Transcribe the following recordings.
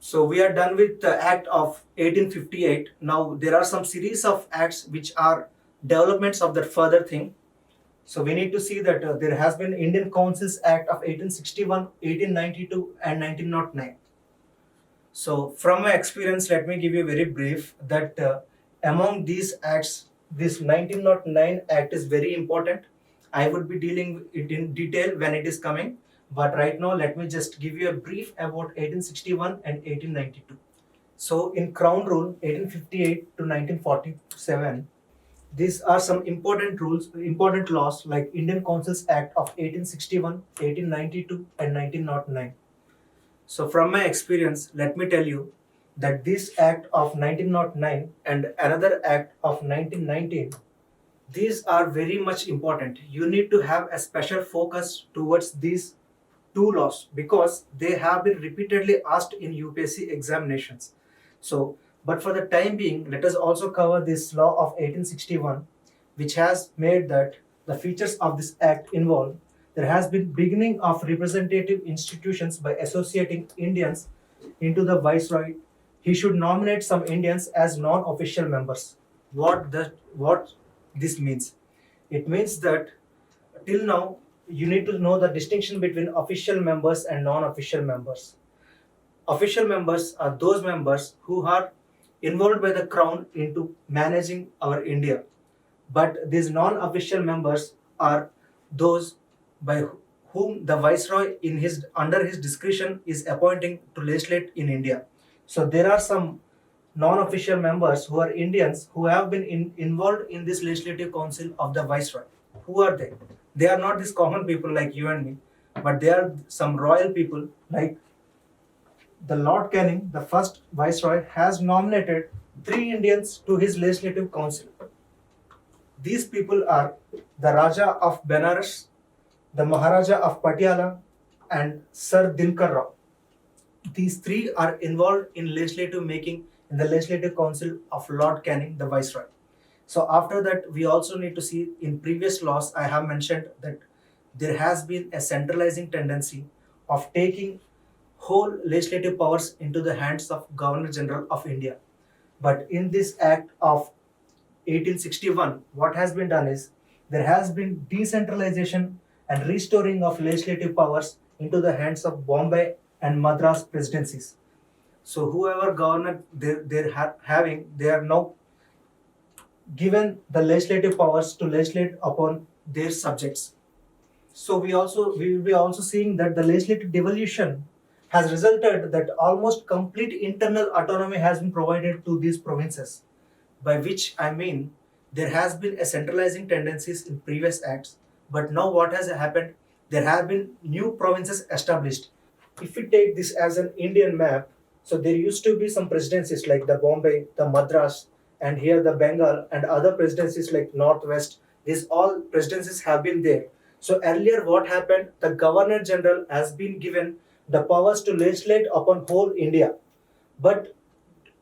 So we are done with the Act of 1858. Now there are some series of acts which are developments of that further thing. So we need to see that there has been Indian Councils Act of 1861, 1892 and 1909. So from my experience, let me give you a very brief that among these acts, this 1909 Act is very important. I would be dealing it in detail when it is coming. But right now, let me just give you a brief about 1861 and 1892. So in Crown Rule 1858 to 1947, these are some important rules, important laws like Indian Councils Act of 1861, 1892 and 1909. So from my experience, let me tell you that this act of 1909 and another act of 1919, these are very much important. You need to have a special focus towards these two laws because they have been repeatedly asked in UPSC examinations. So, but for the time being, let us also cover this law of 1861, which has made that the features of this act involve there has been beginning of representative institutions by associating Indians into the viceroy. He should nominate some Indians as non-official members. What this means? It means that till now you need to know the distinction between official members and non-official members. Official members are those members who are involved by the crown into managing our India. But these non-official members are those by whom the viceroy in his under his discretion is appointing to legislate in India. So there are some non-official members who are Indians who have been involved in this legislative council of the viceroy. Who are they? They are not these common people like you and me, but they are some royal people like the Lord Canning, the first viceroy, has nominated 3 Indians to his legislative council. These people are the Raja of Benares, the Maharaja of Patiala, and Sir Dinkar Rao. These three are involved in legislative making in the Legislative Council of Lord Canning, the Viceroy. So after that, we also need to see in previous laws, I have mentioned that there has been a centralizing tendency of taking whole legislative powers into the hands of Governor General of India. But in this Act of 1861, what has been done is there has been decentralization and restoring of legislative powers into the hands of Bombay and Madras presidencies. So whoever governor they are now given the legislative powers to legislate upon their subjects. So we will be also seeing that the legislative devolution has resulted that almost complete internal autonomy has been provided to these provinces, by which I mean there has been a centralizing tendencies in previous acts, but now what has happened? There have been new provinces established. If we take this as an Indian map, so there used to be some presidencies like the Bombay, the Madras, and here the Bengal and other presidencies like Northwest. These all presidencies have been there. So earlier what happened? The Governor General has been given the powers to legislate upon whole India. But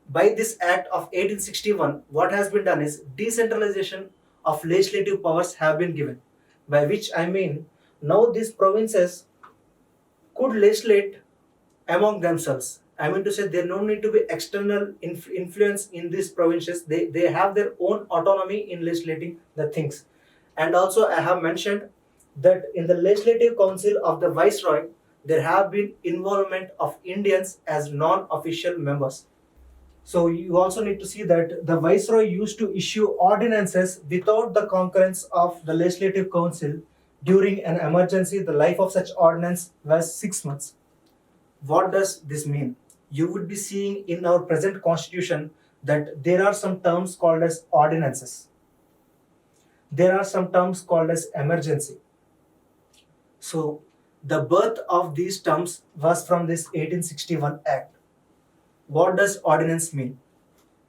by this Act of 1861, what has been done is decentralization of legislative powers have been given. By which I mean now these provinces could legislate among themselves. I mean to say there no need to be external influence in these provinces. They have their own autonomy in legislating the things. And also I have mentioned that in the Legislative Council of the Viceroy, there have been involvement of Indians as non-official members. So you also need to see that the Viceroy used to issue ordinances without the concurrence of the Legislative Council. During an emergency, the life of such ordinance was 6 months. What does this mean? You would be seeing in our present constitution that there are some terms called as ordinances. There are some terms called as emergency. So the birth of these terms was from this 1861 Act. What does ordinance mean?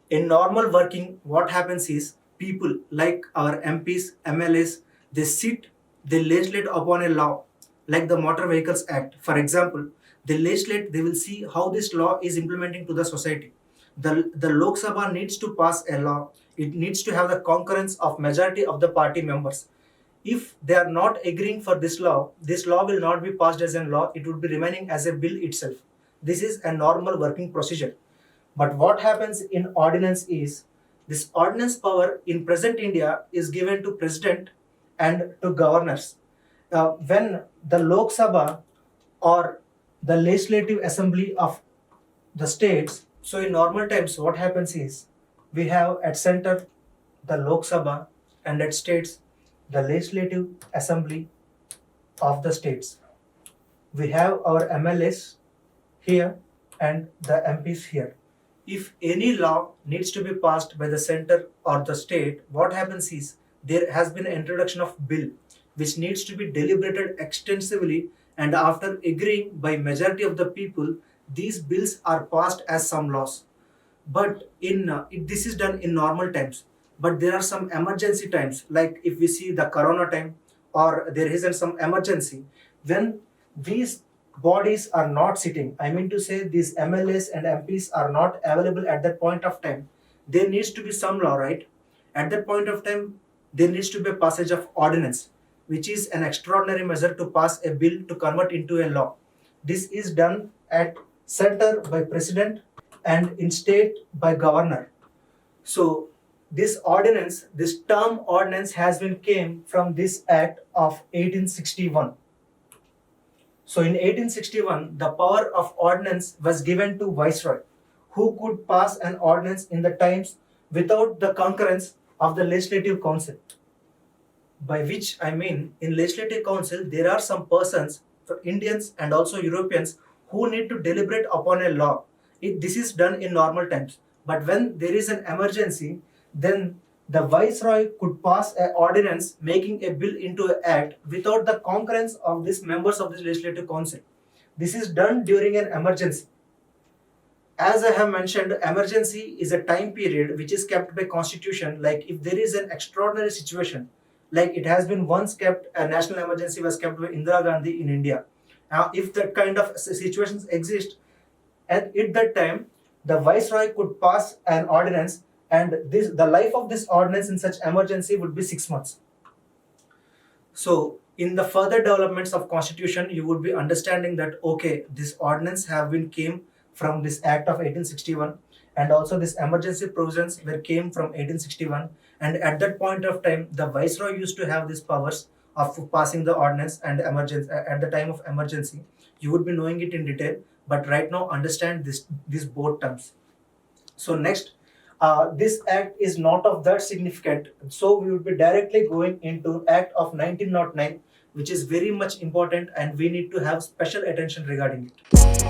In normal working, what happens is people like our MPs, MLAs, they legislate upon a law like the Motor Vehicles Act. For example, they will see how this law is implementing to the society. The Lok Sabha needs to pass a law. It needs to have the concurrence of majority of the party members. If they are not agreeing for this law will not be passed as a law. It would be remaining as a bill itself. This is a normal working procedure. But what happens in ordinance is, this ordinance power in present India is given to president and to governors. When the Lok Sabha or the legislative assembly of the states, so in normal times what happens is, we have at center the Lok Sabha and at states the legislative assembly of the states. We have our MLAs here and the MPs here. If any law needs to be passed by the center or the state, what happens is, there has been an introduction of bill which needs to be deliberated extensively, and after agreeing by majority of the people, these bills are passed as some laws. But this is done in normal times. But there are some emergency times, like if we see the corona time, or there isn't some emergency, when these bodies are not sitting, I mean to say these MLAs and MPs are not available at that point of time, there needs to be some law, right? At that point of time, there needs to be a passage of ordinance, which is an extraordinary measure to pass a bill to convert into a law. This is done at center by president and in state by governor. So this ordinance, this term ordinance has been came from this act of 1861. So in 1861, the power of ordinance was given to Viceroy, who could pass an ordinance in the times without the concurrence of the Legislative Council. By which I mean, in Legislative Council, there are some persons, for Indians and also Europeans, who need to deliberate upon a law. This is done in normal times. But when there is an emergency, then the Viceroy could pass an ordinance making a bill into an act without the concurrence of these members of the Legislative Council. This is done during an emergency. As I have mentioned, emergency is a time period which is kept by constitution, like if there is an extraordinary situation, like it has been once kept, a national emergency was kept by Indira Gandhi in India. Now, if that kind of situations exist, at that time, the Viceroy could pass an ordinance, and the life of this ordinance in such emergency would be 6 months. So in the further developments of constitution, you would be understanding that okay, this ordinance have been came from this act of 1861, and also this emergency provisions were came from 1861, and at that point of time the Viceroy used to have these powers of passing the ordinance and emergency at the time of emergency. You would be knowing it in detail, but right now understand these both terms. So next, this act is not of that significant, so we would be directly going into Act of 1909, which is very much important and we need to have special attention regarding it.